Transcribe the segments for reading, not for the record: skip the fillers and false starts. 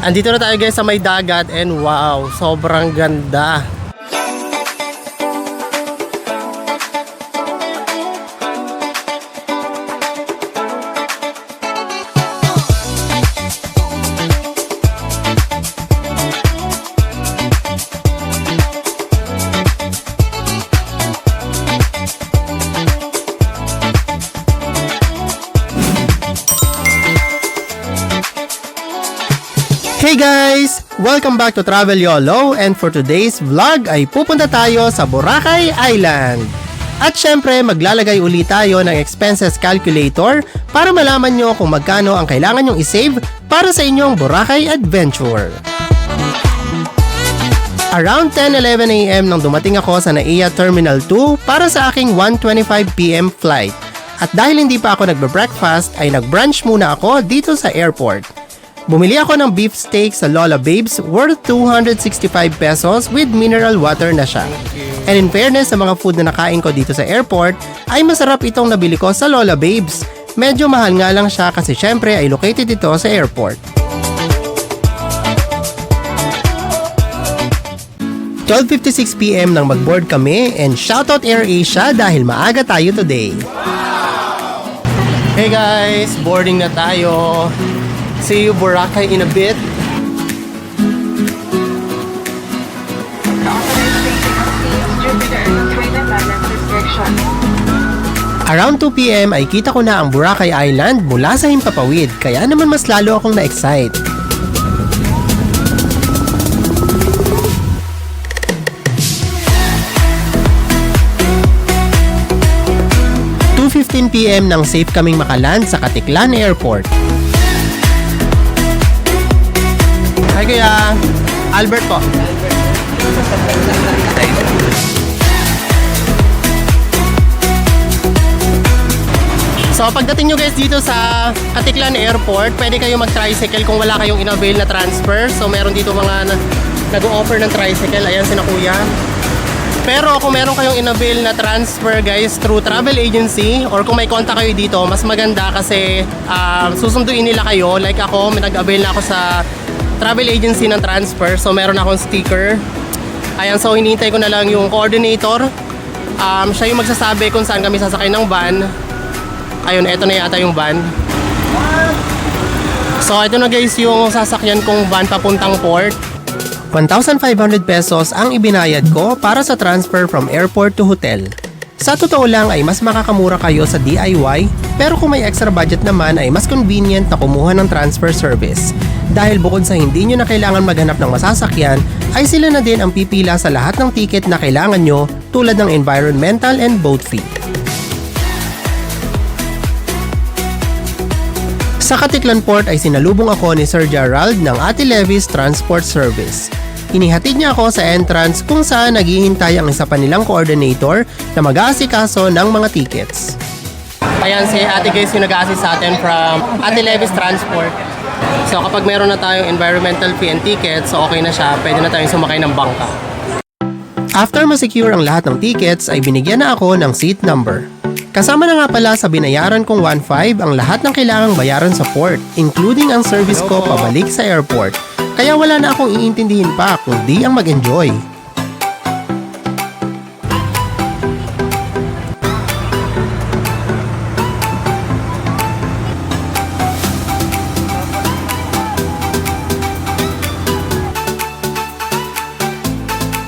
Andito na tayo guys sa may dagat and wow, sobrang ganda. Hey guys! Welcome back to Travel YOLO, and for today's vlog ay pupunta tayo sa Boracay Island. At syempre maglalagay ulit tayo ng expenses calculator para malaman nyo kung magkano ang kailangan nyong isave para sa inyong Boracay adventure. Around 10:11 AM nang dumating ako sa NAIA Terminal 2 para sa aking 1:25 PM flight. At dahil hindi pa ako nagbe-breakfast ay nag-brunch muna ako dito sa airport. Bumili ako ng beef steak sa Lola Babes worth 265 pesos with mineral water na siya. And in fairness sa mga food na nakain ko dito sa airport, ay masarap itong nabili ko sa Lola Babes. Medyo mahal nga lang siya kasi syempre ay located ito sa airport. 12:56 PM nang mag-board kami and shoutout AirAsia dahil maaga tayo today. Hey guys, boarding na tayo. See you Boracay in a bit. Around 2 PM ay kita ko na ang Boracay Island mula sa himpapawid, kaya naman mas lalo akong na-excite. (2:15 PM) nang safe kaming makaland sa Katiklan Airport. Hi kuya, Albert po. So pagdating nyo guys dito sa Katiklan Airport, pwede kayo mag-tricycle kung wala kayong in-avail na transfer. So meron dito mga nag-o-offer ng tricycle, ayan sina kuya. Pero kung meron kayong in-avail na transfer guys through travel agency or kung may contact kayo dito, mas maganda kasi susunduin nila kayo. Like ako, may nag-avail na ako sa travel agency ng transfer, so meron akong sticker. Ayan, so hinihintay ko na lang yung coordinator. Siya yung magsasabi kung saan kami sasakay ng van. Ayun, eto na yata yung van. So ito na guys yung sasakyan kong van papuntang port. 1,500 pesos ang ibinayad ko para sa transfer from airport to hotel. Sa totoo lang ay mas makakamura kayo sa DIY, pero kung may extra budget naman ay mas convenient na kumuha ng transfer service. Dahil bukod sa hindi nyo na kailangan maghanap ng masasakyan, ay sila na din ang pipila sa lahat ng ticket na kailangan nyo tulad ng environmental and boat fee. Sa Katiklan Port ay sinalubong ako ni Sir Gerald ng Ate Levis Transport Service. Inihatid niya ako sa entrance kung saan naghihintay ang isa pa nilang coordinator na mag-aasikaso ng mga tickets. Ayan si Ate guys yung nag-assist sa atin from Ate Levis Transport. So kapag meron na tayong environmental fee and tickets, so okay na siya, pwede na tayong sumakay ng bangka. After ma-secure ang lahat ng tickets ay binigyan na ako ng seat number. Kasama na nga pala sa binayaran kong 1,500 ang lahat ng kailangang bayaran sa port, including ang service ko pabalik sa airport. Kaya wala na akong iintindihin pa kundi ang mag-enjoy.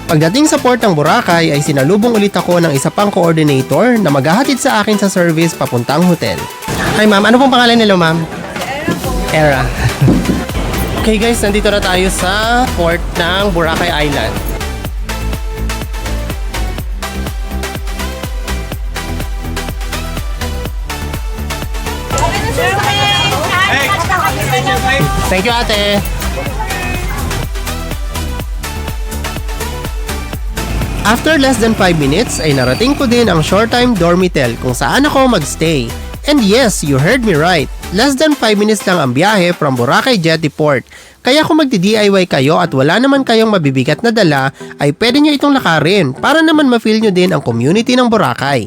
Pagdating sa port ng Boracay ay sinalubong ulit ako ng isa pang coordinator na maghahatid sa akin sa service papuntang hotel. Hi ma'am, ano pong pangalan nila ma'am? Era. Okay guys, nandito na tayo sa port ng Boracay Island. Thank you ate. After less than 5 minutes ay narating ko din ang short time dormitel kung saan ako magstay. And yes, you heard me right. Less than 5 minutes lang ang biyahe from Boracay Jetty Port. Kaya kung magdi-DIY kayo at wala naman kayong mabibigat na dala, ay pwede nyo itong lakarin para naman ma-feel nyo din ang community ng Boracay.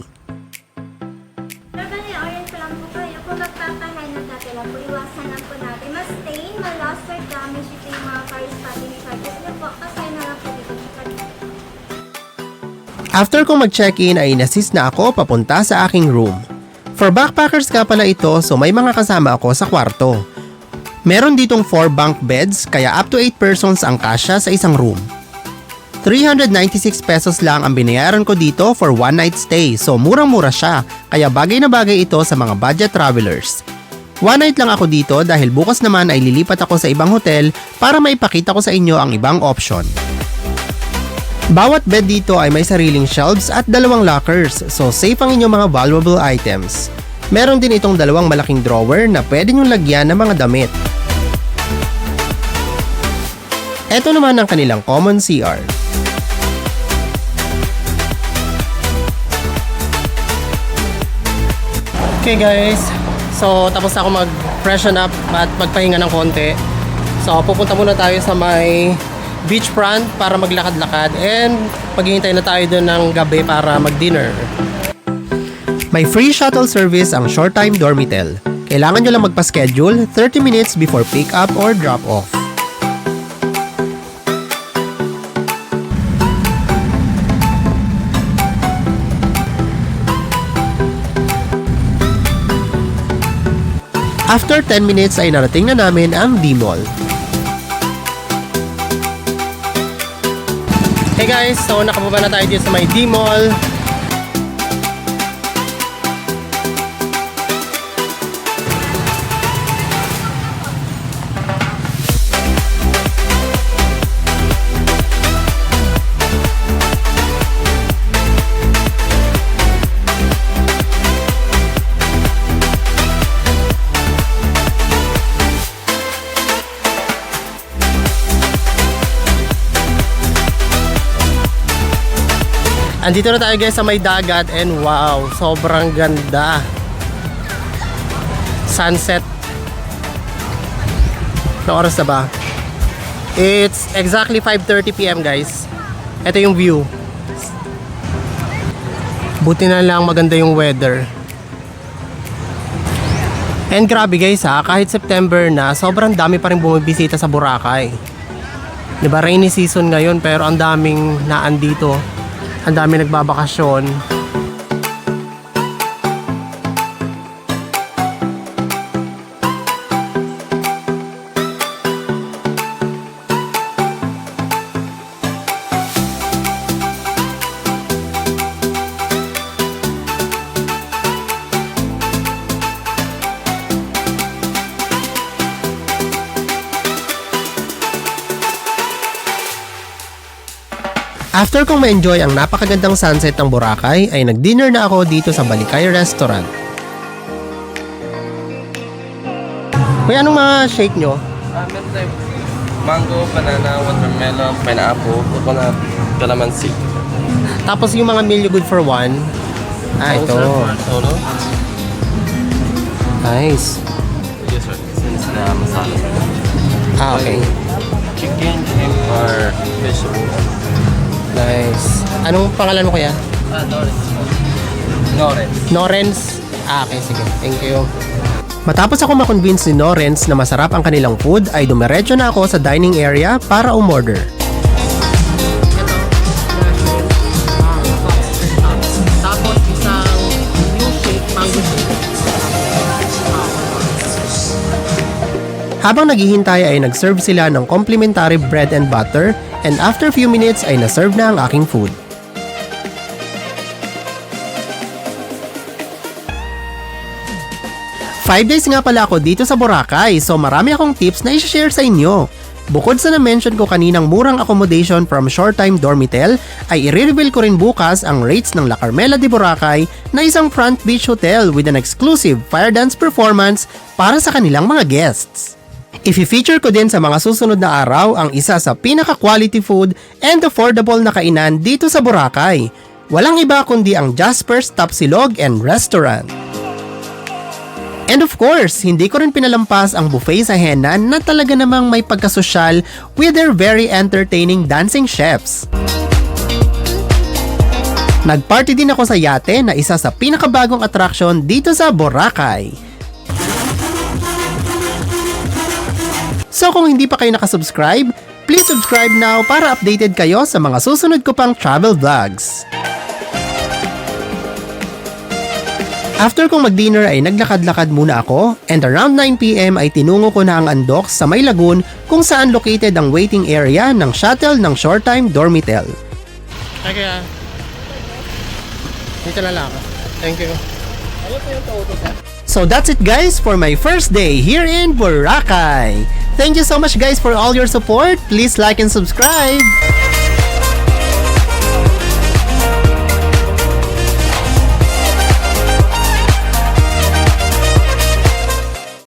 Orient ko lang po kayo kung magpapahanap natin lang po, iwasan lang po natin ma-stain, ma-lost or amin shipping mga car starting charges niyo po, assign na lang po dito sa kanila. After kong mag-check-in ay inassist na ako papunta sa aking room. For backpackers ka pala ito, so may mga kasama ako sa kwarto. Meron ditong 4 bunk beds kaya up to 8 persons ang kasya sa isang room. 396 pesos lang ang binayaran ko dito for one night stay, so murang-mura siya kaya bagay na bagay ito sa mga budget travelers. One night lang ako dito dahil bukas naman ay lilipat ako sa ibang hotel para maipakita ko sa inyo ang ibang option. Bawat bed dito ay may sariling shelves at 2 lockers, so safe ang inyong mga valuable items. Meron din itong 2 malaking drawer na pwede nyong lagyan ng mga damit. Ito naman ang kanilang common CR. Okay guys, so tapos ako mag-freshen up at magpahinga ng konti. So pupunta muna tayo sa may beachfront para maglakad-lakad and maghihintay na tayo doon ng gabi para mag-dinner. May free shuttle service ang Short Time Dormitel. Kailangan nyo lang magpa-schedule 30 minutes before pick up or drop off. After 10 minutes ay narating na namin ang D-Mall. Hey guys, so nakababa na tayo dito sa may D-Mall. Andito na tayo guys sa may dagat and wow, sobrang ganda. Sunset. Na oras na ba? It's exactly 5:30 PM guys. Ito yung view. Buti na lang maganda yung weather. And grabe guys ha, kahit September na, sobrang dami pa rin bumibisita sa Boracay. Diba rainy season ngayon pero ang daming naandito. Ang dami nagbabakasyon. After kong ma-enjoy ang napakagandang sunset ng Boracay, ay nag-dinner na ako dito sa Balikay Restaurant. Kuya, anong mga shake nyo? Meron tayo mango, banana, watermelon, pineapple, coconut, calamansi. Tapos yung mga meal you good for one. Ito. Solo? Nice. Yes sir, since the masala. Okay. Chicken, shrimp, or fish. Nice. Anong pangalan mo kuya? Lawrence. Lawrence. Norens? Okay, sige. Thank you. Matapos ako makonvince ni Norens na masarap ang kanilang food, ay dumiretso na ako sa dining area para umorder. Tapos isang new shake, mango shake. Habang naghihintay ay nag-serve sila ng complimentary bread and butter, and after few minutes ay na-serve na ang aking food. Five days nga pala ako dito sa Boracay, so marami akong tips na i-share sa inyo. Bukod sa na-mention ko kaninang murang accommodation from Short Time Dormitel, ay i-reveal ko rin bukas ang rates ng La Carmela de Boracay na isang front beach hotel with an exclusive fire dance performance para sa kanilang mga guests. I-feature ko din sa mga susunod na araw ang isa sa pinaka-quality food and affordable na kainan dito sa Boracay. Walang iba kundi ang Jasper's Tapsilog and Restaurant. And of course, hindi ko rin pinalampas ang buffet sa Henan na talaga namang may pagkasosyal with their very entertaining dancing chefs. Nagparty din ako sa yate na isa sa pinakabagong attraction dito sa Boracay. So kung hindi pa kayo nakasubscribe, please subscribe now para updated kayo sa mga susunod ko pang travel vlogs. After kong mag-dinner ay naglakad-lakad muna ako and around 9pm ay tinungo ko na ang Andox sa May Lagoon kung saan located ang waiting area ng shuttle ng Short Time Dormitel. Ay kaya. Dito na lang ako. Thank you. So that's it guys for my first day here in Boracay. Thank you so much guys for all your support. Please like and subscribe.